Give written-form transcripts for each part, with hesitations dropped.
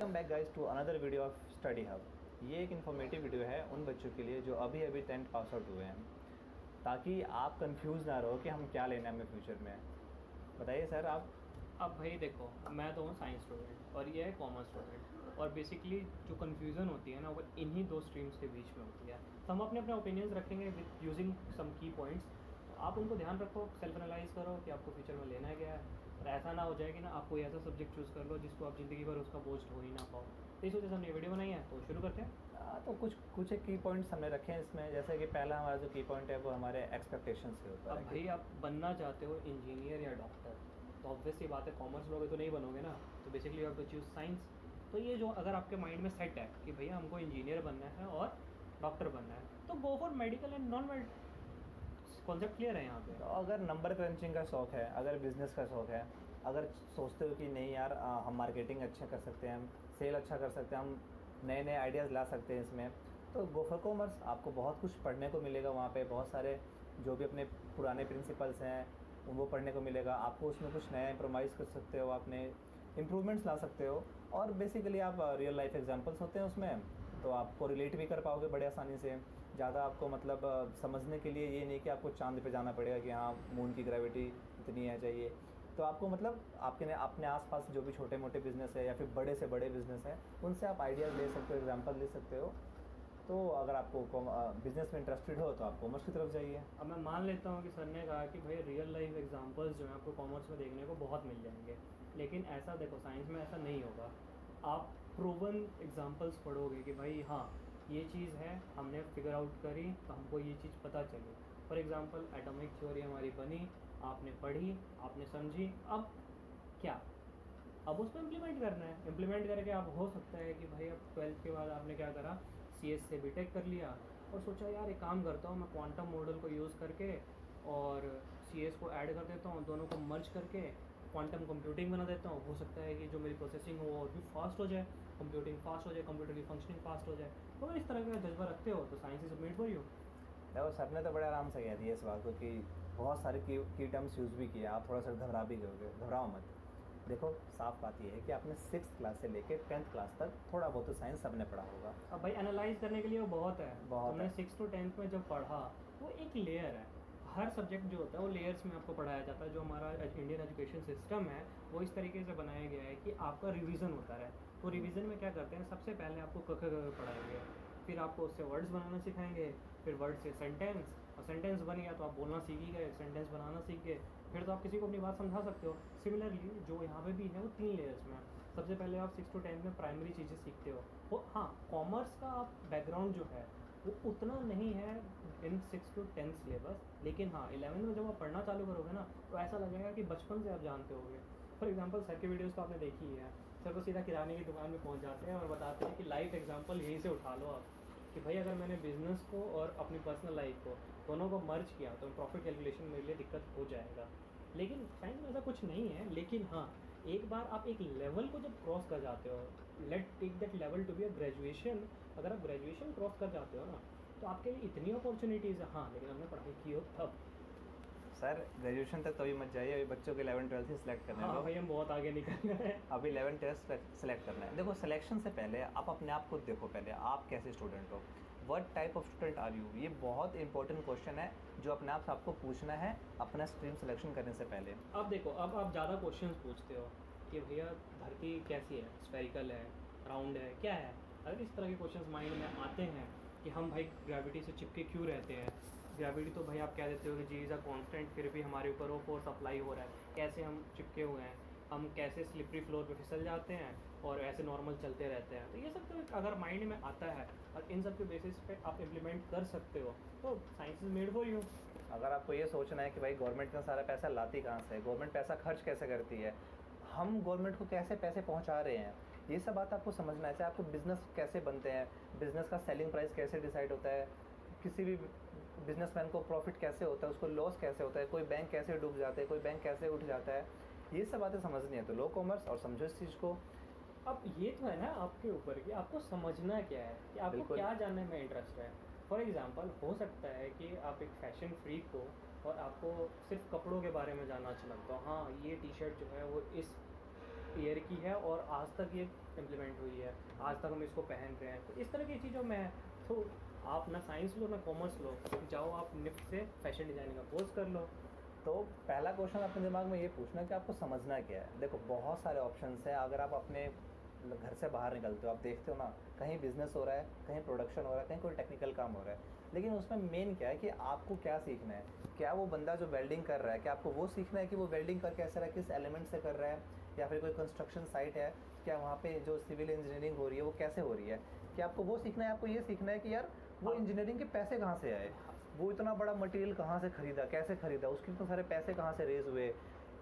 Welcome back guys to another video of study hub. ये एक informative video है उन बच्चों के लिए जो अभी अभी 10th पास आउट हुए हैं, ताकि आप कंफ्यूज ना रहो कि हम क्या लेना है हमें फ्यूचर में। बताइए सर आप। अब भाई देखो, मैं तो हूँ साइंस स्टूडेंट और ये है कॉमर्स स्टूडेंट, और बेसिकली जो कन्फ्यूज़न होती है ना वो इन्हीं दो स्ट्रीम्स के बीच में होती है। तो हम अपने अपने ओपिनियंस रखेंगे विद यूजिंग सम की पॉइंट्स। तो आप उनको ध्यान रखो, सेल्फ एनालाइज करो कि आपको फ्यूचर में लेना है क्या है, और ऐसा ना हो जाए कि ना आप कोई ऐसा सब्जेक्ट चूज़ कर लो जिसको आप ज़िंदगी भर उसका बोझ ढो ही ना पाओ। तो इस वजह से हमने ये वीडियो बनाई है, तो शुरू करते हैं। तो कुछ कुछ एक की पॉइंट्स हमने रखे हैं इसमें, जैसे कि पहला हमारा जो की पॉइंट है वो हमारे एक्सपेक्टेशन से ऊपर अब है भाई आप बनना चाहते हो इंजीनियर या डॉक्टर, तो ऑब्वियस सी बात है कॉमर्स लोगे तो नहीं बनोगे ना, तो basically you have to choose science. तो ये जो अगर आपके माइंड में सेट है कि भैया हमको इंजीनियर बनना है और डॉक्टर बनना है, तो go for medical and non medical. Concept clear है यहाँ पे। तो अगर नंबर क्रंचिंग का शौक़ है, अगर बिज़नेस का शौक़ है, अगर सोचते हो कि नहीं यार हम मार्केटिंग अच्छा कर सकते हैं, हम सेल अच्छा कर सकते हैं, हम नए नए आइडियाज़ ला सकते हैं इसमें, तो गो फॉर कॉमर्स। आपको बहुत कुछ पढ़ने को मिलेगा वहाँ पे, बहुत सारे जो भी अपने पुराने प्रिंसिपल्स हैं वो पढ़ने को मिलेगा आपको। उसमें कुछ नया इम्प्रोवाइज़ कर सकते हो, आपने इम्प्रूवमेंट्स ला सकते हो, और बेसिकली आप रियल लाइफ एग्जांपल्स होते हैं उसमें, तो आपको रिलेट भी कर पाओगे बड़े आसानी से। ज़्यादा आपको मतलब समझने के लिए ये नहीं कि आपको चाँद पे जाना पड़ेगा कि हाँ मून की ग्रेविटी इतनी है चाहिए। तो आपको मतलब आपके अपने आसपास जो भी छोटे मोटे बिज़नेस है या फिर बड़े से बड़े बिज़नेस हैं उनसे आप आइडियाज़ ले सकते हो, एग्जांपल ले सकते हो। तो अगर आपको बिज़नेस में इंटरेस्टेड हो तो आप कॉमर्स की तरफ जाइए। अब मैं मान लेता हूँ कि सर ने कहा कि भाई रियल लाइफ एग्जांपल्स जो हैं आपको कॉमर्स में देखने को बहुत मिल जाएंगे, लेकिन ऐसा देखो साइंस में ऐसा नहीं होगा। आप प्रूवन एग्जांपल्स पढ़ोगे कि भाई हाँ ये चीज़ है, हमने फिगर आउट करी तो हमको ये चीज़ पता चली। फॉर एग्ज़ाम्पल एटॉमिक थ्योरी हमारी बनी, आपने पढ़ी, आपने समझी, अब क्या, अब उसको इम्प्लीमेंट करना है। इम्प्लीमेंट करके आप हो सकता है कि भाई अब 12th के बाद आपने क्या करा, CS से बीटेक कर लिया और सोचा यार एक काम करता हूँ मैं क्वांटम मॉडल को यूज़ करके और CS को ऐड कर देता हूँ, दोनों को मर्ज करके क्वांटम कंप्यूटिंग बना देता हूँ। हो सकता है कि जो मेरी प्रोसेसिंग हो वो और भी फास्ट हो जाए, कंप्यूटिंग फास्ट हो जाए, कंप्यूटर की फंक्शनिंग फास्ट हो जाए। तो अगर इस तरह का जज्बा रखते हो तो science is made for you. देखो सर ने तो बड़े आराम से कह दिया इस बात को कि बहुत सारे की टर्म्स यूज़ भी किया, आप थोड़ा सा घबरा भी गए, घबराओ मत। देखो साफ बात ये है कि आपने 6th क्लास से लेकर 10th क्लास तक थोड़ा बहुत तो साइंस सबने पढ़ा होगा। अब भाई एनालाइज करने के लिए वो बहुत है। बहुत हमने है। 6 to 10th में जब पढ़ा, वो एक लेयर है। हर सब्जेक्ट जो होता है वो लेयर्स में आपको पढ़ाया जाता है। जो हमारा इंडियन एजुकेशन सिस्टम है वो इस तरीके से बनाया गया है कि आपका रिवीजन होता रहे। तो रिवीजन में क्या करते हैं, सबसे पहले आपको क ख ग पढ़ाएंगे, फिर आपको उससे वर्ड्स बनाना सिखाएंगे, फिर वर्ड से सेंटेंस, और सेंटेंस बन गया तो आप बोलना सीख ही गए, सेंटेंस बनाना सीख गए, फिर तो आप किसी को अपनी बात समझा सकते हो। सिमिलरली जो यहाँ पे भी है वो 3 लेयर्स में है। सबसे पहले आप 6 to 10 में प्राइमरी चीज़ें सीखते हो। वो हाँ, कॉमर्स का बैकग्राउंड जो है वो उतना नहीं है इन 6 to 10 सिलेबस, लेकिन हाँ 11th में जब आप पढ़ना चालू करोगे ना तो ऐसा लगेगा कि बचपन से आप जानते होगे। फॉर एग्जांपल सर की वीडियोस तो आपने देखी ही है। सर को सीधा किराने की दुकान में पहुंच जाते हैं और बताते हैं कि लाइफ एग्जांपल यहीं से उठा लो आप, कि भाई अगर मैंने बिज़नेस को और अपनी पर्सनल लाइफ को दोनों को मर्ज किया तो प्रॉफिट कैलकुलेशन मेरे लिए दिक्कत हो जाएगा। लेकिन साइंस में ऐसा कुछ नहीं है। लेकिन हाँ, एक बार आप एक लेवल को जब क्रॉस कर जाते हो, let take that level to be a graduation. अगर आप ग्रेजुएशन क्रॉस कर जाते हो ना तो आपके लिए इतनी अपॉर्चुनिटीज़ है। हाँ, लेकिन हमने पढ़ाई की हो तब। सर ग्रेजुएशन तक तो अभी मत जाइए, अभी बच्चों के 11th 12th ही सिलेक्ट करने हाँ दो। भाई, हम बहुत आगे निकल गए हैं। अभी 11th 12th सेलेक्ट करना है। देखो सिलेक्शन से पहले आप अपने आप को देखो, पहले आप कैसे स्टूडेंट हो, what type of student are you. ये बहुत इंपॉर्टेंट क्वेश्चन है जो अपने आप से आपको पूछना है अपना स्ट्रीम सिलेक्शन करने से पहले। अब देखो, अब आप ज़्यादा क्वेश्चंस पूछते हो कि भैया धरती कैसी है, स्फेरिकल है, राउंड है, क्या है। अगर इस तरह के क्वेश्चंस माइंड में आते हैं कि हम भाई ग्रेविटी से चिपके क्यों रहते हैं, ग्रेविटी तो भाई आप कह देते हो कि जी इज़ अ कांस्टेंट, फिर भी हमारे ऊपर वो फोर्स अप्लाई हो रहा है, कैसे हम चिपके हुए हैं, हम कैसे स्लिपरी फ्लोर पे फिसल जाते हैं और ऐसे नॉर्मल चलते रहते हैं। तो ये सब तो अगर माइंड में आता है और इन सब के बेसिस पे आप इम्प्लीमेंट कर सकते हो तो science is made for you. अगर आपको ये सोचना है कि भाई गवर्नमेंट इतना सारा पैसा लाती कहाँ से है, गवर्नमेंट पैसा खर्च कैसे करती है, हम गवर्नमेंट को कैसे पैसे पहुँचा रहे हैं, ये सब बात आपको समझना है। चाहे आपको बिज़नेस कैसे बनते हैं, बिज़नेस का सेलिंग प्राइस कैसे डिसाइड होता है, किसी भी बिजनेसमैन को प्रॉफिट कैसे होता है, उसको लॉस कैसे होता है, कोई बैंक कैसे डूब जाता है, कोई बैंक कैसे उठ जाता है, ये सब बातें समझनी है तो लो कॉमर्स और समझो इस चीज़ को। अब ये तो है ना आपके ऊपर कि आपको समझना क्या है, कि आपको बिल्कुल। क्या जानने में इंटरेस्ट है। फॉर एग्जांपल हो सकता है कि आप एक फैशन फ्रीक हो और आपको सिर्फ कपड़ों के बारे में जानना अच्छा लगता हो। हाँ, ये टी शर्ट जो है वो इस ईयर की है और आज तक ये इम्प्लीमेंट हुई है, आज तक हम इसको पहन रहे हैं। तो इस तरह की चीज़ों में तो आप ना साइंस लो ना कॉमर्स लो, जाओ आप निफ्ट से फैशन डिज़ाइनिंग का कोर्स कर लो। तो पहला क्वेश्चन अपने दिमाग में ये पूछना कि आपको समझना क्या है। देखो बहुत सारे ऑप्शंस हैं। अगर आप अपने घर से बाहर निकलते हो, आप देखते हो ना, कहीं बिजनेस हो रहा है, कहीं प्रोडक्शन हो रहा है, कहीं कोई टेक्निकल काम हो रहा है, लेकिन उसमें मेन क्या है कि आपको क्या सीखना है। क्या वो बंदा जो वेल्डिंग कर रहा है, क्या आपको वो सीखना है कि वो वेल्डिंग कर कैसे रहा है, किस एलिमेंट से कर रहा है, या फिर कोई कंस्ट्रक्शन साइट है, क्या वहाँ पे जो सिविल इंजीनियरिंग हो रही है वो कैसे हो रही है। क्या आपको वो सीखना है, आपको ये सीखना है कि यार वो इंजीनियरिंग के पैसे कहाँ से आए, वो इतना बड़ा मटेरियल कहाँ से खरीदा, कैसे खरीदा, उसके इतने सारे पैसे कहाँ से रेज हुए,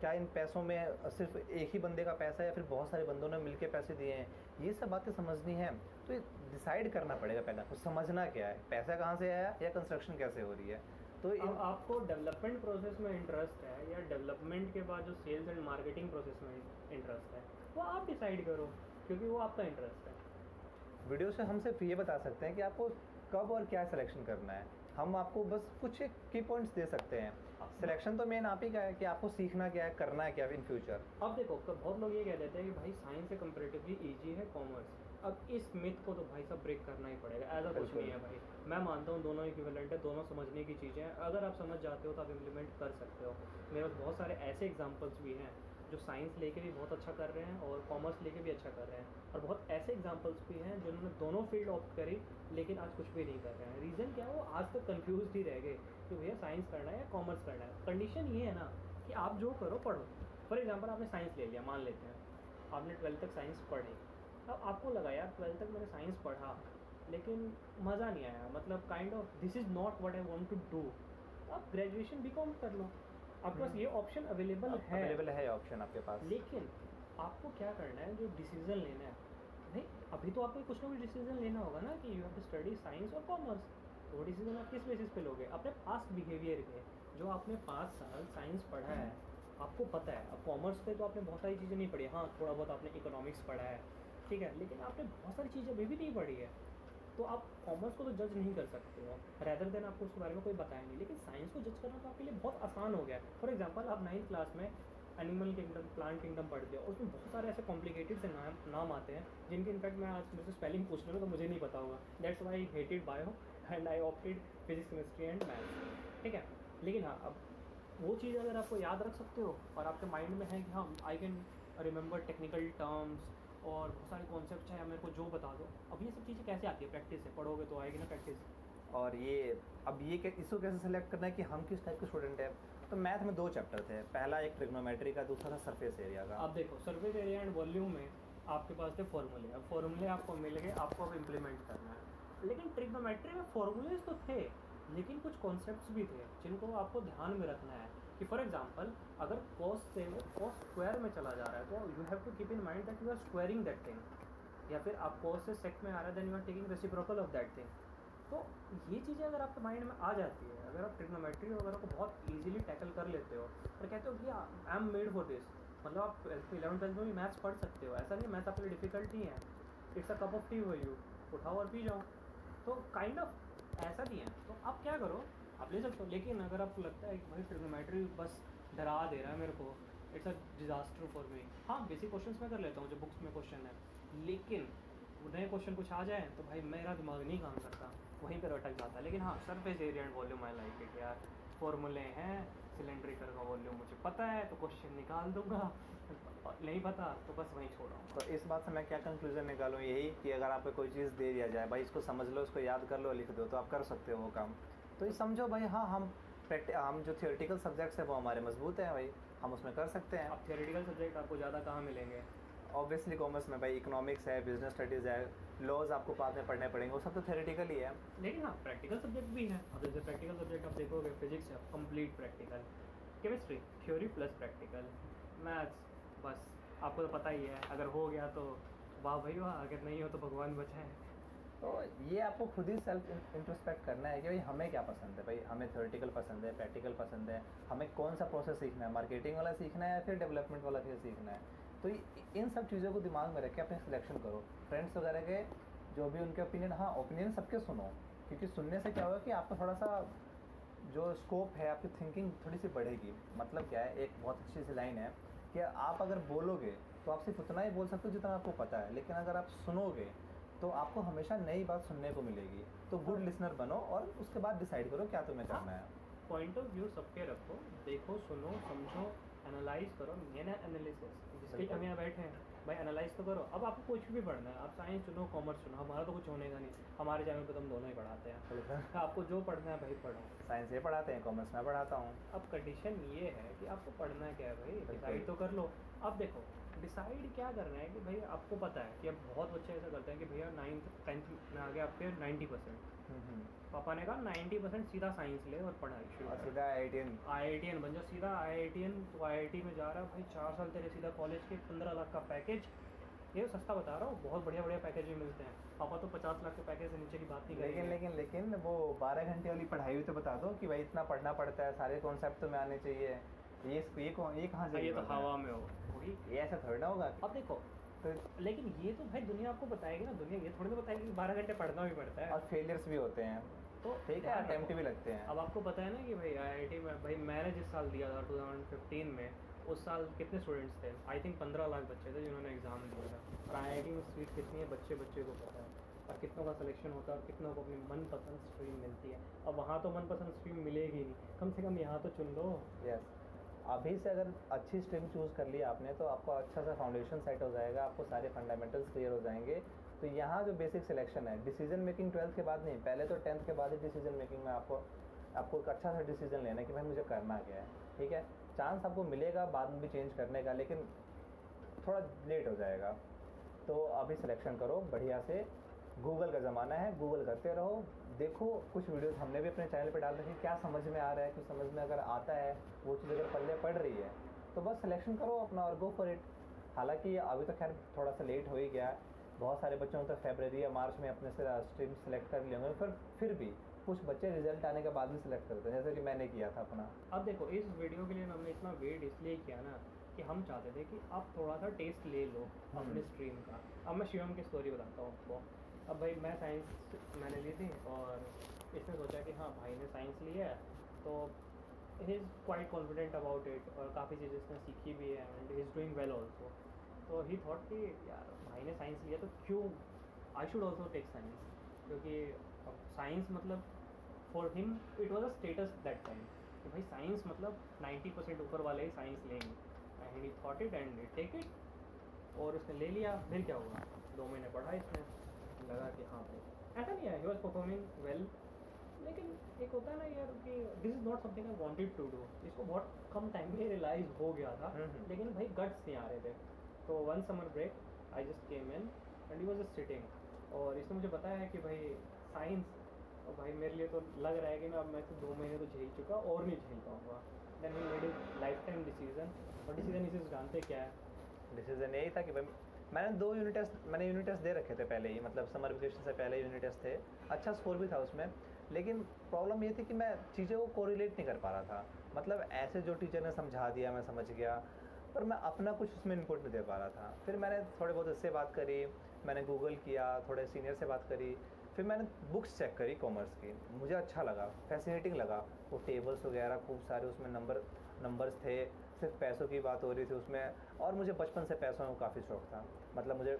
क्या इन पैसों में सिर्फ एक ही बंदे का पैसा है या फिर बहुत सारे बंदों ने मिलके पैसे दिए हैं, ये सब बातें समझनी है। तो ये डिसाइड करना पड़ेगा पहले आपको, समझना क्या है, पैसा कहाँ से आया या कंस्ट्रक्शन कैसे हो रही है। तो अब आपको डेवलपमेंट प्रोसेस में इंटरेस्ट है या डेवलपमेंट के बाद जो सेल्स एंड मार्केटिंग प्रोसेस में इंटरेस्ट है, वो आप डिसाइड करो, क्योंकि वो आपका इंटरेस्ट है। वीडियो से हम सिर्फ ये बता सकते हैं कि आपको कब और क्या सिलेक्शन करना है। हम आपको बस कुछ एक की पॉइंट्स दे सकते हैं। सिलेक्शन तो मेन आप ही का है कि आपको सीखना क्या है, करना है क्या इन फ्यूचर। अब देखो बहुत लोग ये कह देते हैं कि भाई साइंस से कंपेरेटिवली इजी है कॉमर्स। अब इस मिथ को तो भाई सब ब्रेक करना ही पड़ेगा, ऐसा कुछ नहीं है भाई। मैं मानता हूँ दोनों इक्विवेलेंट है, दोनों समझने की चीज़ें हैं। अगर आप समझ जाते हो तो आप इम्प्लीमेंट कर सकते हो। मेरे पास बहुत सारे ऐसे एग्जाम्पल्स भी हैं जो साइंस लेके भी बहुत अच्छा कर रहे हैं और कॉमर्स लेके भी अच्छा कर रहे हैं, और बहुत ऐसे एग्जाम्पल्स भी हैं जिन्होंने दोनों फील्ड ऑप्ट करी लेकिन आज कुछ भी नहीं कर रहे हैं। रीज़न क्या, वो आज तक कन्फ्यूज ही रह गए कि भैया साइंस करना है या कॉमर्स करना है। कंडीशन ये है ना कि आप जो करो पढ़ो। फॉर एग्जाम्पल आपने साइंस ले लिया, मान लेते हैं आपने 12th तक साइंस पढ़ी। अब आपको लगा यार 12th तक मैंने साइंस पढ़ा लेकिन मज़ा नहीं आया, मतलब kind of this is not what I want to do, आप ग्रेजुएशन बीकॉम कर लो। आपके पास ये ऑप्शन अवेलेबल है ऑप्शन आपके पास। लेकिन आपको क्या करना है, जो डिसीजन लेना है भाई, अभी तो आपको कुछ ना कुछ डिसीजन लेना होगा ना कि you have to study science और कॉमर्स। तो वो डिसीजन आप किस बेसिस पे लोगे, अपने पास्ट बिहेवियर के। जो आपने 5 साल साइंस पढ़ा है आपको पता है। अब कॉमर्स पे तो आपने बहुत सारी चीज़ें नहीं पढ़ी, हाँ थोड़ा बहुत आपने इकोनॉमिक्स पढ़ा है, ठीक है, लेकिन आपने बहुत सारी चीज़ें अभी भी नहीं पढ़ी है। तो आप कॉमर्स को तो जज नहीं कर सकते हो, रैदर देन आपको उसके बारे में कोई बताया नहीं। लेकिन साइंस को जज करना तो आपके लिए बहुत आसान हो गया है। फॉर एग्जांपल आप 9th क्लास में एनिमल किंगडम, प्लांट किंगडम पढ़ते हो, उसमें बहुत सारे ऐसे कॉम्प्लिकेटेड से नाम आते हैं जिनके इनफैक्ट मैं आज मुझसे स्पेलिंग पूछ लूँ तो मुझे नहीं पता होगा। That's why I hated bio and I opted physics, chemistry and maths, ठीक है। लेकिन हाँ, अब वो चीज़ अगर आपको याद रख सकते हो और आपके माइंड में है कि हाँ I can remember technical terms और बहुत सारे कॉन्सेप्ट हैं, मेरे को जो बता दो। अब ये सब चीज़ें कैसे आती है, प्रैक्टिस से पढ़ोगे तो आएगी ना प्रैक्टिस। और ये अब ये इसको कैसे सेलेक्ट करना है कि हम किस टाइप के स्टूडेंट हैं। तो मैथ में 2 चैप्टर थे, पहला एक ट्रिग्नोमेट्री का, दूसरा था सरफेस एरिया का। अब देखो सरफेस एरिया एंड वॉल्यूम में आपके पास थे फॉर्मूले। अब फॉर्मूले आपको मिल गए, आपको अब इम्प्लीमेंट करना है। लेकिन ट्रिग्नोमेट्री में फॉर्मूलेज तो थे लेकिन कुछ कॉन्सेप्ट्स भी थे जिनको आपको ध्यान में रखना है कि फॉर एग्जांपल अगर कॉस से कॉस स्क्वायर में चला जा रहा है तो you have to keep in mind that you are squaring that thing, या फिर आप कॉस से सेक में आ रहा है then you are taking reciprocal of that thing. तो ये चीज़ें अगर आपके माइंड में आ जाती है, अगर आप ट्रिग्नोमेट्री वगैरह को बहुत ईजिली टैकल कर लेते हो और कहते हो कि I am made for this, मतलब आप 11th-12th में भी मैथ्स पढ़ सकते हो, ऐसा नहीं मैथ्स आपके लिए डिफिकल्ट नहीं है, it's a cup of T for you, उठाओ और पी जाओ। तो काइंड ऑफ ऐसा नहीं है। तो आप क्या करो, आप ले सकते हो। लेकिन अगर आपको लगता है कि भाई ट्रिग्नोमेट्री बस डरा दे रहा है मेरे को, it's a disaster for me, हाँ बेसिक क्वेश्चंस मैं कर लेता हूँ जो बुक्स में क्वेश्चन है, लेकिन नए क्वेश्चन कुछ आ जाए तो भाई मेरा दिमाग नहीं काम करता, वहीं पर अटक जाता है। लेकिन हाँ surface area and volume I like it यार, फॉर्मूले हैं, सिलेंड्रिकल का वॉल्यूम मुझे पता है तो क्वेश्चन निकाल दूंगा, नहीं पता तो बस वहीं छोड़ा। तो इस बात से मैं क्या कंक्लूजन निकालूँ, यही कि अगर आपको कोई चीज़ दे दिया जाए, भाई इसको समझ लो, इसको याद कर लो, लिख दो, तो आप कर सकते हो वो काम। तो ये समझो भाई, हाँ हम जो थियोरेटिकल सब्जेक्ट्स है वो हमारे मजबूत हैं भाई, हम उसमें कर सकते हैं। अब थियोरेटिकल सब्जेक्ट आपको ज़्यादा कहाँ मिलेंगे, ऑब्वियसली कॉमर्स में भाई इकोनॉमिक्स है, बिजनेस स्टडीज़ है, लॉज आपको बाद में पढ़ने पड़ेंगे, वो सब तो थियोरेटिकल ही है। लेकिन हाँ प्रैक्टिकल सब्जेक्ट भी है। अब जैसे प्रैक्टिकल सब्जेक्ट आप देखोगे, फिजिक्स है complete practical, chemistry theory plus practical, maths बस आपको तो पता ही है, अगर हो गया तो वाह भाई वाह, अगर नहीं हो तो भगवान बचाए। तो ये आपको खुद ही सेल्फ इंट्रोस्पेक्ट करना है कि भाई हमें क्या पसंद है, भाई हमें थ्योरेटिकल पसंद है, प्रैक्टिकल पसंद है, हमें कौन सा प्रोसेस सीखना है, मार्केटिंग वाला सीखना है या फिर डेवलपमेंट वाला फिर सीखना है। तो इन सब चीज़ों को दिमाग में रख के अपने सिलेक्शन करो। फ्रेंड्स वगैरह के जो भी उनके ओपिनियन, हाँ ओपिनियन सबके सुनो, क्योंकि सुनने से क्या होगा कि आपका थोड़ा सा जो स्कोप है, आपकी थिंकिंग थोड़ी सी बढ़ेगी। मतलब क्या है, एक बहुत अच्छी सी लाइन है कि आप अगर बोलोगे तो आप सिर्फ उतना ही बोल सकते हो जितना आपको पता है, लेकिन अगर आप सुनोगे तो आपको हमेशा नई बात सुनने को मिलेगी। तो गुड लिसनर बनो और उसके बाद डिसाइड करो क्या तुम्हें करना है। पॉइंट ऑफ व्यू सबके रखो, देखो, सुनो, समझो, एनालाइज करो, मेन है एनालिसिस। जिसके लिए हम यहाँ बैठे हैं भाई, एनालाइज तो करो। अब आपको कुछ भी पढ़ना है, आप साइंस चुनो, कॉमर्स चुनो, हमारा तो कुछ होने का नहीं, हमारे चैनल पे तो हम दोनों ही पढ़ाते हैं। आपको जो पढ़ना है भाई पढ़ो। साइंस ये पढ़ाते हैं, कॉमर्स में पढ़ाता हूँ। अब कंडीशन ये है कि आपको पढ़ना क्या है भाई, डिसाइड तो कर लो। अब देखो डिसाइड क्या करना है कि भाई आपको पता है कि अब बहुत बच्चे ऐसा करते हैं कि भैया 9th 10th में आ गया आपके 90%, पापा ने कहा 90% सीधा साइंस ले और पढ़ाई शुरू और कर। सीधा IITN बन जाओ, सीधा IITN। तो IIT में जा रहा है भाई, 4 साल तेरे सीधा कॉलेज के 15 लाख का पैकेज। ये सस्ता बता रहा हूँ, बहुत बढ़िया बढ़िया पैकेज भी मिलते हैं। पापा तो 50 लाख के पैकेज से नीचे की बात नहीं करेंगे। लेकिन वो 12 घंटे वाली पढ़ाई भी तो बता दो कि भाई इतना पढ़ना पड़ता है, सारे कॉन्सेप्ट तुम्हें आने चाहिए। ये कहाँ से ये तो हवा में होगी, ये ऐसा थोड़ा ना होगा। अब देखो तो, लेकिन ये तो भाई दुनिया आपको बताएगी ना, दुनिया ये थोड़ी ना बताएगी कि 12 घंटे पढ़ना भी पड़ता है। और फेलियर्स भी होते हैं, तो ठीक है, अटेम्प्ट भी लगते हैं। अब आपको पता है ना कि भाई IIT में भाई मैंने जिस साल दिया था 2015 में, उस साल कितने स्टूडेंट्स थे? आई थिंक 15 लाख बच्चे थे जिन्होंने एग्ज़ाम दिया था। और IIT में सीट कितनी है बच्चे को पता है, और कितनों का सिलेक्शन होता है और कितनों को अपनी मनपसंद स्ट्रीम मिलती है। अब वहाँ तो मनपसंद स्ट्रीम मिलेगी नहीं, कम से कम यहाँ तो चुन लो। यस, अभी से अगर अच्छी स्ट्रीम चूज़ कर लिया आपने तो आपको अच्छा सा फाउंडेशन सेट हो जाएगा, आपको सारे फंडामेंटल्स क्लियर हो जाएंगे। तो यहाँ जो बेसिक सिलेक्शन है, डिसीजन मेकिंग 12th के बाद नहीं, पहले तो 10th के बाद ही डिसीजन मेकिंग में आपको एक अच्छा सा डिसीजन लेना है कि भाई मुझे करना क्या है। ठीक है, चांस आपको मिलेगा बाद में भी चेंज करने का, लेकिन थोड़ा लेट हो जाएगा। तो अभी सिलेक्शन करो बढ़िया से। गूगल का ज़माना है, गूगल करते रहो, देखो कुछ वीडियोस हमने भी अपने चैनल पे डाल रखी, क्या समझ में आ रहा है, कुछ समझ में अगर आता है, वो चीज़ अगर पल्ले पड़ रही है तो बस सिलेक्शन करो अपना और गो फॉर इट। हालांकि अभी तो खैर थोड़ा सा लेट हो ही गया है, बहुत सारे बच्चों ने तो फरवरी या मार्च में अपने से स्ट्रीम सेलेक्ट कर लिए होंगे, फिर भी कुछ बच्चे रिजल्ट आने के बाद भी सिलेक्ट करते हैं, जैसे कि मैंने किया था अपना। अब देखो इस वीडियो के लिए हमने इतना वेट इसलिए किया ना कि हम चाहते थे कि आप थोड़ा सा टेस्ट ले लो अपने स्ट्रीम का। अब मैं शिवम की स्टोरी बताता हूँ आपको। अब भाई मैं साइंस मैंने ली थी और इसने सोचा कि हाँ भाई ने साइंस लिया है तो he is quite confident about it, और काफ़ी चीज़ें इसने सीखी भी है and he is doing well also. तो ही थॉट कि यार भाई ने साइंस लिया तो क्यों I should also take science, क्योंकि साइंस मतलब for him it was a status that time कि भाई साइंस मतलब 90% ऊपर वाले ही साइंस लेंगे। And he thought it and take it, और उसने ले लिया। फिर क्या हुआ, 2 महीने पढ़ा इसमें, लगा कि हाँ भाई ऐसा नहीं है, ही वॉज परफॉर्मिंग वेल। लेकिन एक होता है ना यार कि this is not something I wanted to do, इसको बहुत कम टाइम में रियलाइज हो गया था, लेकिन भाई गट्स नहीं आ रहे थे। तो one summer break I just came in and he was just sitting, और इसने मुझे बताया है कि भाई साइंस, और भाई मेरे लिए तो लग रहा है कि मैं तो 2 महीने तो झेल चुका और नहीं झेल पाऊँगा। Then he made it lifetime decision, और डिसीजन इसे जानते क्या है? डिसीजन यही था कि भाई मैंने 2 यूनिट टेस्ट दे रखे थे पहले ही, मतलब समर वेकेशन से पहले यूनिट टेस्ट थे, अच्छा स्कोर भी था उसमें। लेकिन प्रॉब्लम ये थी कि मैं चीज़ों को कोरिलेट नहीं कर पा रहा था, मतलब ऐसे जो टीचर ने समझा दिया मैं समझ गया, पर मैं अपना कुछ उसमें इनपुट नहीं दे पा रहा था। फिर मैंने थोड़े बहुत इससे बात करी, मैंने गूगल किया, थोड़े सीनियर से बात करी, फिर मैंने बुक्स चेक करी कॉमर्स की, मुझे अच्छा लगा, फैसिनेटिंग लगा। वो टेबल्स वगैरह खूब सारे उसमें नंबर्स थे, सिर्फ पैसों की बात हो रही थी उसमें, और मुझे बचपन से पैसों में काफ़ी शौक़ था, मतलब मुझे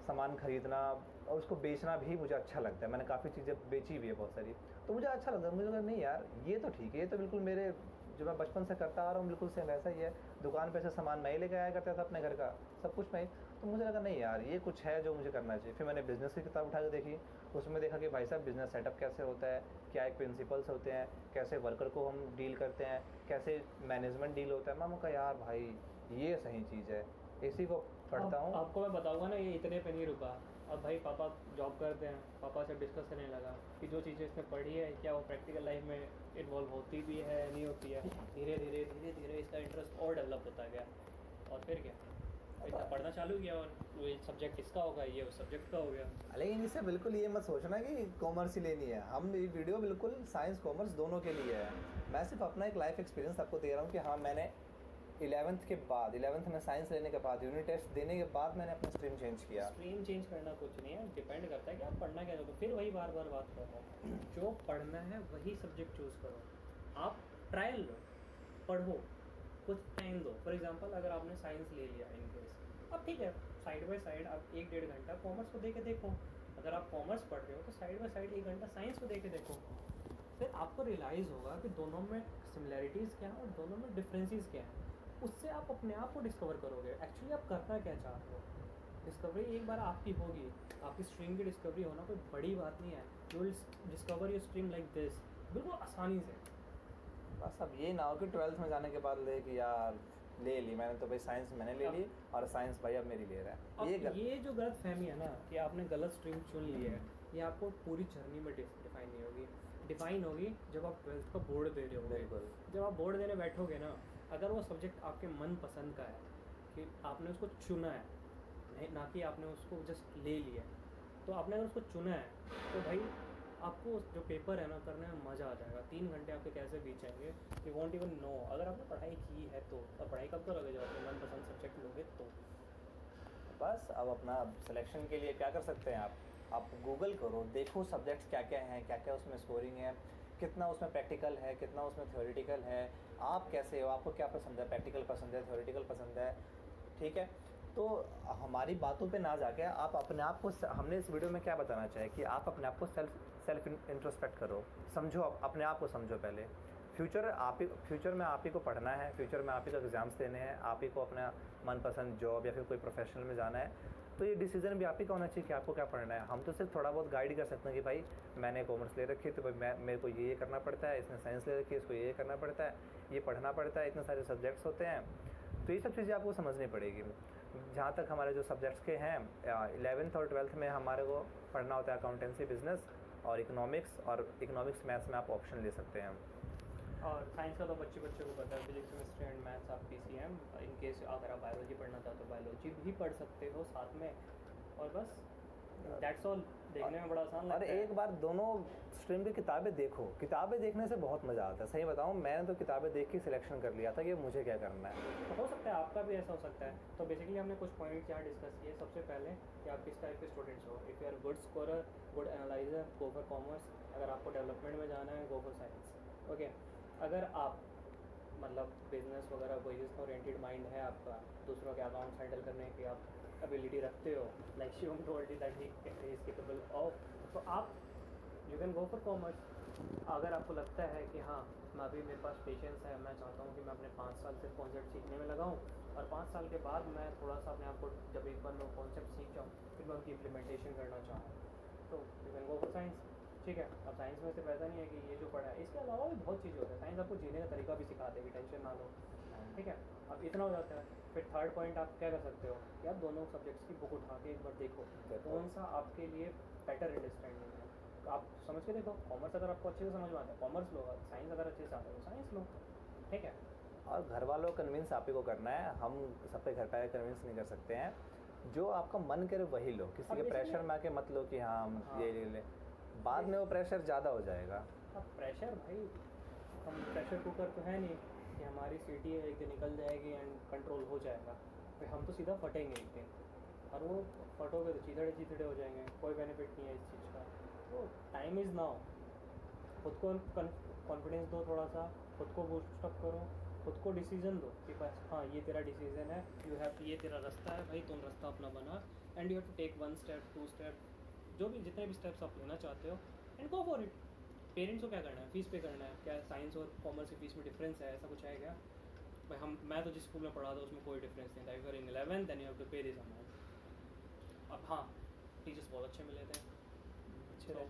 सामान खरीदना और उसको बेचना भी मुझे अच्छा लगता है। मैंने काफ़ी चीज़ें बेची भी है बहुत सारी, तो मुझे अच्छा लगता है। मुझे लगा नहीं यार ये तो ठीक है, ये तो बिल्कुल मेरे जो मैं बचपन से करता आ रहा हूँ बिल्कुल सेम वैसा ही है। दुकान पे से सामान मैं ही लेके आया करता था अपने घर का, सब कुछ मैं ही। तो मुझे लगा नहीं यार ये कुछ है जो मुझे करना चाहिए। फिर मैंने बिज़नेस की किताब उठा के देखी, उसमें देखा कि भाई साहब बिज़नेस सेटअप कैसे होता है, क्या एक प्रिंसिपल्स होते हैं, कैसे वर्कर को हम डील करते हैं, कैसे मैनेजमेंट डील होता है। मैं कहा यार भाई ये सही चीज़ है, इसी को पढ़ता हूँ। आपको मैं बताऊंगा ना, ये इतने पे नहीं रुका। अब भाई पापा जॉब करते हैं, पापा से डिस्कस करने लगा कि जो चीज़ें इसने पढ़ी है क्या वो प्रैक्टिकल लाइफ में इन्वॉल्व होती भी है नहीं होती है। धीरे धीरे इसका इंटरेस्ट और डेवलप होता गया, और फिर क्या इतना पढ़ना चालू किया, और ये सब्जेक्ट इसका होगा, ये उस सब्जेक्ट का हो गया। लेकिन इससे बिल्कुल ये मत सोचना कि कॉमर्स ही लेनी है। हम ये वीडियो बिल्कुल साइंस कॉमर्स दोनों के लिए है। मैं सिर्फ अपना एक लाइफ एक्सपीरियंस आपको दे रहा हूँ कि हाँ मैंने 11th में साइंस लेने के बाद यूनिट टेस्ट देने के बाद मैंने अपना स्ट्रीम चेंज किया। स्ट्रीम चेंज करना कुछ नहीं है, डिपेंड करता है कि आप पढ़ना क्या चाहते हो। फिर वही बार बात कर रहा हूँ, जो पढ़ना है वही सब्जेक्ट चूज़ करो। आप ट्रायल लो, पढ़ो, कुछ टाइम दो। फॉर एग्जांपल अगर आपने साइंस ले लिया इन केस, अब ठीक है, साइड बाय साइड आप 1-1.5 घंटा कॉमर्स को दे के देखो। अगर आप कॉमर्स पढ़ रहे हो तो साइड बाय साइड 1 घंटा साइंस को दे के देखो। फिर आपको रियलाइज़ होगा कि दोनों में सिमिलैरिटीज़ क्या हैं और दोनों में डिफरेंसेस क्या हैं। उससे आप अपने आप को डिस्कवर करोगे एक्चुअली आप करना क्या चाहते हो। डिस्कवरी एक बार आपकी होगी, आपकी स्ट्रीम की डिस्कवरी होना कोई बड़ी बात नहीं है। You will discover your stream like this, बिल्कुल आसानी से। बस अब ये ना हो कि 12th में जाने के बाद ले कि यार ले ली मैंने तो भाई साइंस मैंने ले ली और साइंस भाई अब मेरी ले रहा है। ये जो गलत फहमी है ना कि आपने गलत स्ट्रीम चुन ली है, ये आपको पूरी जर्नी में डिफाइन नहीं होगी। डिफाइन होगी जब आप 12th का बोर्ड दे रहे होगे। बिल्कुल। जब आप बोर्ड देने बैठोगे ना, अगर वो सब्जेक्ट आपके मन पसंद का है कि आपने उसको चुना है, नहीं ना कि आपने उसको जस्ट ले लिया, तो आपने अगर उसको चुना है तो भाई आपको जो पेपर है ना करने में मज़ा आ जाएगा। 3 घंटे आपके कैसे बीत जाएंगे यू वॉन्ट इवन नो। अगर आपने पढ़ाई की है तो, और पढ़ाई कब करोगे जब अपने मनपसंद सब्जेक्ट लोगे तो। बस अब अपना सिलेक्शन के लिए क्या कर सकते हैं आप गूगल करो, देखो सब्जेक्ट्स क्या क्या हैं, क्या क्या उसमें स्कोरिंग है, कितना उसमें प्रैक्टिकल है, कितना उसमें थ्योरेटिकल है, आप कैसे हो, आपको क्या पसंद है, प्रैक्टिकल पसंद है, थ्योरेटिकल पसंद है, ठीक है। तो हमारी बातों पे ना जाके आप अपने आप को, हमने इस वीडियो में क्या बताना चाहे कि आप अपने आप को सेल्फ इंट्रोस्पेक्ट करो, समझो, अपने आप को समझो पहले। फ्यूचर में आप ही को पढ़ना है, फ्यूचर में आप ही को एग्ज़ाम्स देने हैं, आप ही को अपना मनपसंद जॉब या फिर कोई प्रोफेशनल में जाना है, तो ये डिसीजन भी आप ही का होना चाहिए कि आपको क्या पढ़ना है। हम तो सिर्फ थोड़ा बहुत गाइड कर सकते हैं कि भाई मैंने कॉमर्स ले रखी है तो भाई मेरे को ये करना पड़ता है, इसने साइंस ले रखी है इसको ये करना पड़ता है, ये पढ़ना पड़ता है, इतने सारे सब्जेक्ट्स होते हैं, तो ये सब चीज़ें आपको समझनी पड़ेगी। जहाँ तक हमारे जो सब्जेक्ट्स के हैं 11th और 12th में हमारे को पढ़ना होता है अकाउंटेंसी, बिजनेस और इकोनॉमिक्स मैथ्स में आप ऑप्शन ले सकते हैं। और साइंस का तो बच्चे को पता है, फिजिक्स केमिस्ट्री एंड मैथ्स आप PCM। इन केस अगर आप बायोलॉजी पढ़ना चाहते हो बायोलॉजी भी पढ़ सकते हो साथ में, और बस दैट्स ऑल। देखने में बड़ा आसान लगता है। और एक बार दोनों स्ट्रीम की किताबें देखो, किताबें देखने से बहुत मज़ा आता है। सही बताऊँ, मैंने तो किताबें देख के सिलेक्शन कर लिया था कि मुझे क्या करना है। तो हो सकता है आपका भी ऐसा हो सकता है। तो बेसिकली हमने कुछ पॉइंट्स यहाँ डिस्कस किए। सबसे पहले कि आप किस टाइप के स्टूडेंट्स हो। If you are good scorer, good analyser, go for commerce. अगर आपको डेवलपमेंट में जाना है, गो फॉर साइंस। ओके, अगर आप मतलब बिजनेस वगैरह बिजनेस ओरिएंटेड माइंड है आपका, दूसरों के अकाउंट्स हैंडल करने की आप एबिलिटी रखते हो, like Shivam told you that he is capable of, तो आप you can go for commerce. अगर आपको लगता है कि हाँ मैं अभी मेरे पास पेशेंस है, मैं चाहता हूँ कि मैं अपने 5 साल सिर्फ कॉन्सेप्ट सीखने में लगाऊँ और 5 साल के बाद मैं थोड़ा सा अपने आप को जब एक बार मैं कॉन्सेप्ट सीख जाऊँ फिर मैं उनकी इम्प्लीमेंटेशन करना चाहूँ, तो you can go for science. ठीक है, अब साइंस में सिर्फ ऐसा नहीं है कि ये जो पढ़ा है, इसके अलावा भी बहुत चीज़ें होती है। साइंस आपको जीने का तरीका भी सिखा देगी, टेंशन ना लो। ठीक है, अब इतना हो जाता है। फिर थर्ड पॉइंट आप क्या कर सकते हो कि आप दोनों सब्जेक्ट्स की बुक उठा के एक बार देखो कौन सा आपके लिए बेटर अंडरस्टैंडिंग है। तो आप समझ के देखो, कॉमर्स अगर आपको अच्छे से समझ में आता है कॉमर्स लो, साइंस अगर अच्छे से आता है तो साइंस लो। ठीक है, और घर वालों को कन्विंस आप ही को करना है, हम सबके घर पे कन्विंस नहीं कर सकते हैं। जो आपका मन करे वही लो, किसी के प्रेशर में आके मत लो कि हाँ हम ये ले लें, बाद में वो प्रेशर ज़्यादा हो जाएगा। अब प्रेशर भाई, हम प्रेशर कुकर तो है नहीं कि हमारी सीटी एक दिन निकल जाएगी एंड कंट्रोल हो जाएगा। भाई हम तो सीधा फटेंगे एक दिन, और वो फटोगे तो चीथड़े चीथड़े हो जाएंगे, कोई बेनिफिट नहीं है इस चीज़ का। तो टाइम इज़ नाउ। खुद को कॉन्फिडेंस दो, थोड़ा सा खुद को बूस्टअप करो, खुद को डिसीजन दो कि बस हाँ ये तेरा डिसीजन है, यू हैव, ये तेरा रास्ता है भाई, तुम रास्ता अपना बना, and you have to take 1 step 2 step, जो भी जितने भी स्टेप्स आप लेना चाहते हो, and go for it. Parents को क्या करना है, फीस पे करना है क्या? साइंस और कॉमर्स की फीस में डिफरेंस है, ऐसा कुछ है क्या? भाई मैं तो जिस स्कूल में पढ़ा था उसमें कोई डिफरेंस नहीं था। If you are in 11th then you have to pay this amount. अब हाँ, टीचर्स बहुत अच्छे मिले थे, अच्छे रहे।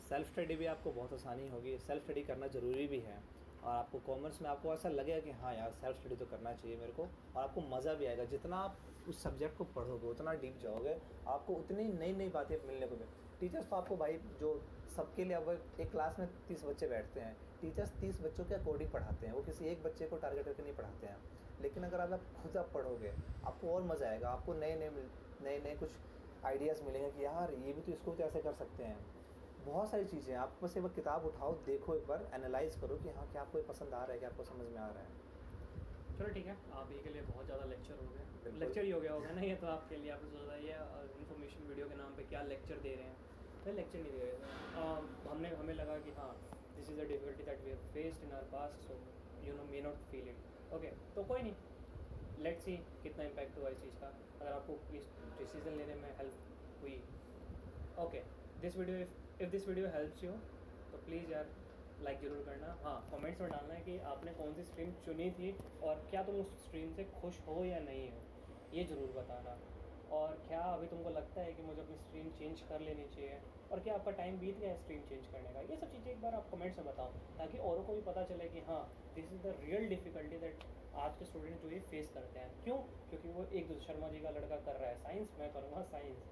सेल्फ स्टडी भी आपको बहुत आसानी होगी, सेल्फ स्टडी करना ज़रूरी भी है। और आपको कॉमर्स में आपको ऐसा लगेगा कि हाँ यार सेल्फ स्टडी तो करना चाहिए मेरे को, और आपको मज़ा भी आएगा। जितना आप उस सब्जेक्ट को पढ़ोगे उतना डीप जाओगे, आपको उतनी नई नई बातें मिलने को मिले। टीचर्स तो आपको भाई जो सबके लिए, अब एक क्लास में 30 बच्चे बैठते हैं, टीचर्स 30 बच्चों के अकॉर्डिंग पढ़ाते हैं, वो किसी एक बच्चे को टारगेट करके नहीं पढ़ाते हैं। लेकिन अगर आप खुद आप पढ़ोगे आपको और मज़ा आएगा, आपको नए कुछ आइडियाज़ मिलेंगे कि यार ये भी तो, इसको तो ऐसे कर सकते हैं। बहुत सारी चीज़ें, आप बस एक बार किताब उठाओ, देखो, एक बार एनालाइज करो कि हाँ क्या आपको पसंद आ रहा है, क्या आपको समझ में आ रहा है। चलो ठीक है, आप ये के लिए बहुत ज़्यादा लेक्चर हो गए, बिल्कुल। लेक्चर ही हो गया होगा ना ये तो आपके लिए। आपने सोचा ये इन्फॉर्मेशन वीडियो के नाम पे क्या लेक्चर दे रहे हैं, तो लेक्चर नहीं दे रहे थे। हमें लगा कि हाँ this is a difficulty that we have faced in our past, so you know may not feel it. Okay, तो कोई नहीं, लेट्स सी कितना इम्पैक्ट हुआ इस चीज़ का, अगर आपको इस डिसीजन लेने में हेल्प हुई। Okay, this video if this video helps you तो प्लीज़ यार लाइक ज़रूर करना। हाँ, कमेंट्स में डालना है कि आपने कौन सी स्ट्रीम चुनी थी और क्या तुम उस स्ट्रीम से खुश हो या नहीं हो, ये ज़रूर बताना। और क्या अभी तुमको लगता है कि मुझे अपनी स्ट्रीम चेंज कर लेनी चाहिए, और क्या आपका टाइम बीत गया है स्ट्रीम चेंज करने का, ये सब चीज़ें एक बार आप कमेंट्स में बताओ, ताकि औरों को भी पता चले कि हाँ this is the real difficulty that आज के स्टूडेंट जो ये फेस करते हैं। क्यों? क्योंकि वो एक दूसरे शर्मा जी का लड़का कर रहा है साइंस, मैं करूँगा साइंस,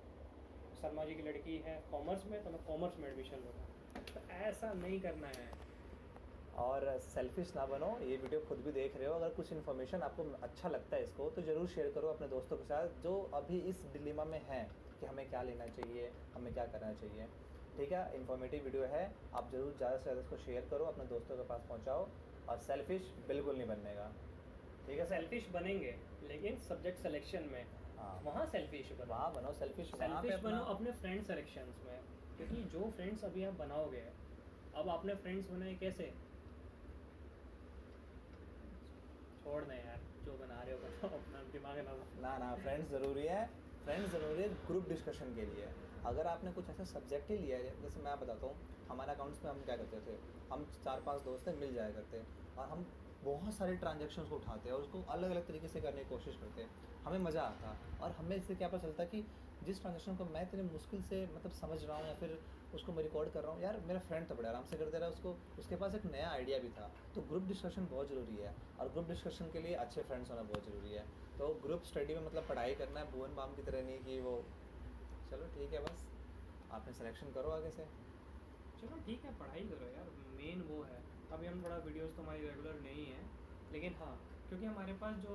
शर्मा जी की लड़की है कॉमर्स में तो मैं कॉमर्स में एडमिशन लूँगा। तो ऐसा नहीं करना है। और सेल्फिश ना बनो, ये वीडियो खुद भी देख रहे हो, अगर कुछ इन्फॉर्मेशन आपको अच्छा लगता है इसको तो ज़रूर शेयर करो अपने दोस्तों के साथ जो अभी इस डिलेमा में हैं कि हमें क्या लेना चाहिए, हमें क्या करना चाहिए। ठीक है, इन्फॉर्मेटिव वीडियो है, आप ज़रूर ज़्यादा से ज़्यादा इसको शेयर करो, अपने दोस्तों के पास पहुँचाओ, और सेल्फिश बिल्कुल नहीं बनने का। ठीक है सर? सेल्फिश बनेंगे लेकिन सब्जेक्ट सिलेक्शन में, हाँ, वहाँ सेल्फिश बनो। वहाँ बनो सेल्फिश, वहाँ पे सेल्फिश बनो अपना अपने फ्रेंड सिलेक्शंस में, क्योंकि जो फ्रेंड्स अभी आप बनाओगे, अब आपने फ्रेंड्स बनाए कैसे, छोड़ दें यार, जो बना रहे हो बनाओ, अपना दिमाग ना फ्रेंड्स ज़रूरी है, फ्रेंड्स ज़रूरी है ग्रुप डिस्कशन के लिए। अगर आपने कुछ ऐसा सब्जेक्ट ही लिया है, जैसे मैं बताता हूँ, हमारे अकाउंट्स में हम क्या करते थे, हम 4-5 दोस्त हैं, मिल जाया करते और हम बहुत सारे ट्रांजेक्शन्स को उठाते हैं और उसको अलग अलग तरीके से करने की कोशिश करते हैं, हमें मज़ा आता। और हमें इससे क्या पता चलता कि जिस ट्रांजेक्शन को मैं इतनी मुश्किल से मतलब समझ रहा हूँ या फिर उसको मैं रिकॉर्ड कर रहा हूँ, यार मेरा फ्रेंड तो बड़े आराम से कर दे रहा है उसको, उसके पास एक नया आइडिया भी था। तो ग्रुप डिस्कशन बहुत ज़रूरी है, और ग्रुप डिस्कशन के लिए अच्छे फ्रेंड्स होना बहुत ज़रूरी है। तो ग्रुप स्टडी में मतलब पढ़ाई करना है, भुवन बाम की तरह नहीं कि वो चलो ठीक है बस आपने सिलेक्शन करो आगे से। चलो ठीक है, पढ़ाई करो यार, मेन वो है। अभी हम थोड़ा वीडियोस तो हमारी रेगुलर नहीं है, लेकिन हाँ क्योंकि हमारे पास जो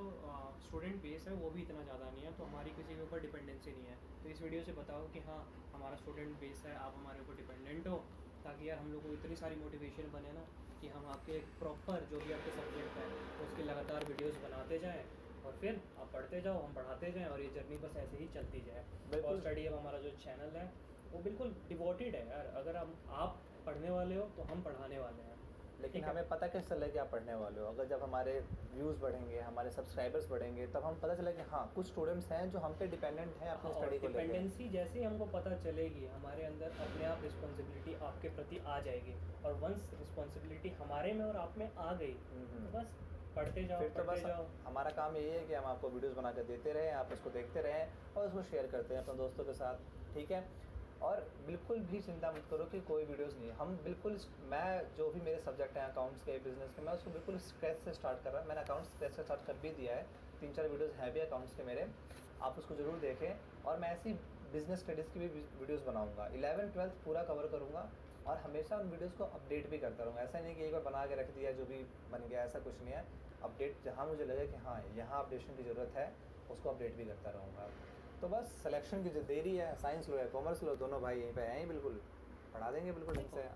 स्टूडेंट बेस है वो भी इतना ज़्यादा नहीं है, तो हमारी किसी के ऊपर डिपेंडेंसी नहीं है। तो इस वीडियो से बताओ कि हाँ हमारा स्टूडेंट बेस है, आप हमारे ऊपर डिपेंडेंट हो, ताकि यार हम लोग को इतनी सारी मोटिवेशन बने ना कि हम आपके प्रॉपर जो भी आपके सब्जेक्ट है उसके लगातार वीडियोस बनाते जाएं, और फिर आप पढ़ते जाओ, हम पढ़ाते जाएं, और ये जर्नी बस ऐसे ही चलती जाए। बिल्कुल। और स्टडी अब हमारा जो चैनल है वो बिल्कुल डिवोटेड है यार, अगर हम आप पढ़ने वाले हो तो हम पढ़ाने वाले हैं। लेकिन ठीक है। हमें पता कैसे चले कि आप पढ़ने वाले हो, अगर जब हमारे व्यूज़ बढ़ेंगे, हमारे सब्सक्राइबर्स बढ़ेंगे, तब हम पता चले कि हाँ कुछ स्टूडेंट्स हैं जो हम पे डिपेंडेंट हैं अपनी स्टडी को लेकर। डिपेंडेंसी जैसे ही हमको पता चलेगी, हमारे अंदर अपने आप रिस्पॉन्सिबिलिटी आपके प्रति आ जाएगी, और वंस रिस्पॉन्सिबिलिटी हमारे में और आप में आ गई तो बस पढ़ते जाओ, फिर तो पढ़ते बस जाओ। हमारा काम यही है कि हम आपको वीडियोस बना कर देते रहें, आप उसको देखते रहें और उसको शेयर करते हैं अपने दोस्तों के साथ। ठीक है, और बिल्कुल भी चिंता मत करो कि कोई वीडियोस नहीं है, हम बिल्कुल मैं जो भी मेरे सब्जेक्ट हैं अकाउंट्स के, बिजनेस के, मैं उसको बिल्कुल स्क्रैच से स्टार्ट कर रहा हूँ। मैंने अकाउंट्स स्क्रैच से स्टार्ट कर भी दिया है, 3-4 वीडियोस हैं भी अकाउंट्स के मेरे, आप उसको ज़रूर देखें। और मैं ऐसी बिजनेस स्टडीज़ की भी वीडियोज़ बनाऊँगा, 11th-12th पूरा कवर करूँगा, और हमेशा उन वीडियोज़ को अपडेट भी करता रहूँगा। ऐसा नहीं कि एक बार बना के रख दिया जो भी बन गया, ऐसा कुछ नहीं है। अपडेट जहाँ मुझे लगे कि हाँ यहाँ अपडेशन की ज़रूरत है, उसको अपडेट भी करता रहूँगा। तो बस सिलेक्शन की जो देरी है, साइंस लो या कॉमर्स लो, दोनों भाई यहीं पे हैं ही, बिल्कुल पढ़ा देंगे बिल्कुल ढंग से।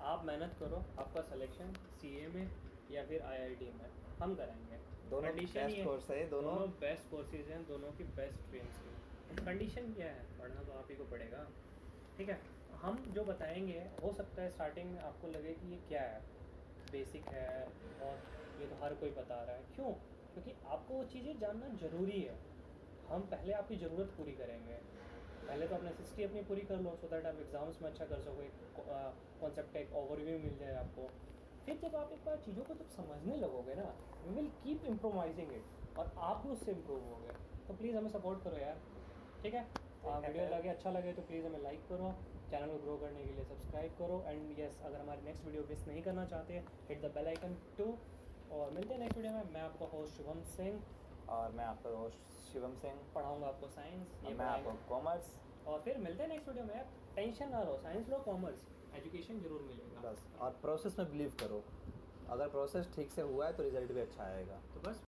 आप मेहनत करो, आपका सिलेक्शन सीए में या फिर आईआईटी में हम कराएंगे। दोनों कंडीशन बेस्ट ये कोर्स है, दोनों बेस्ट कोर्सेज हैं, दोनों की बेस्ट स्ट्रीम्स की। कंडीशन क्या है, पढ़ना तो आप ही को पड़ेगा। ठीक है, हम जो बताएंगे हो सकता है स्टार्टिंग में आपको लगे कि ये क्या है, बेसिक है और ये तो हर कोई बता रहा है। क्यों? क्योंकि आपको वो चीज़ें जानना ज़रूरी है। हम पहले आपकी ज़रूरत पूरी करेंगे, पहले तो अपने एसएसटी अपनी पूरी कर लो, सो दैट आप एग्ज़ाम्स में अच्छा कर सको, एक कॉन्सेप्ट का एक ओवरव्यू मिल जाए आपको। फिर जब आप एक बार चीज़ों को जब समझने लगोगे ना, we will keep improvising it, और आप भी उससे इम्प्रूव होगे। तो प्लीज़ हमें सपोर्ट करो यार, ठीक है। वीडियो लगे अच्छा लगे तो प्लीज़ हमें लाइक करो, चैनल को ग्रो करने के लिए सब्सक्राइब करो, एंड यस अगर हमारी नेक्स्ट वीडियो मिस नहीं करना चाहते hit the bell icon too. और मिलते हैं नेक्स्ट वीडियो में। मैं आपका होस्ट शुभम सिंह, और मैं आपका दोस्त शिवम सिंह, पढ़ाऊँगा आपको साइंस, ये मैं आपको कॉमर्स। और फिर मिलते हैं नेक्स्ट वीडियो में। टेंशन ना लो, साइंस लो कॉमर्स, एजुकेशन जरूर मिलेगा बस, और प्रोसेस में बिलीव करो, अगर प्रोसेस ठीक से हुआ है तो रिजल्ट भी अच्छा आएगा। तो बस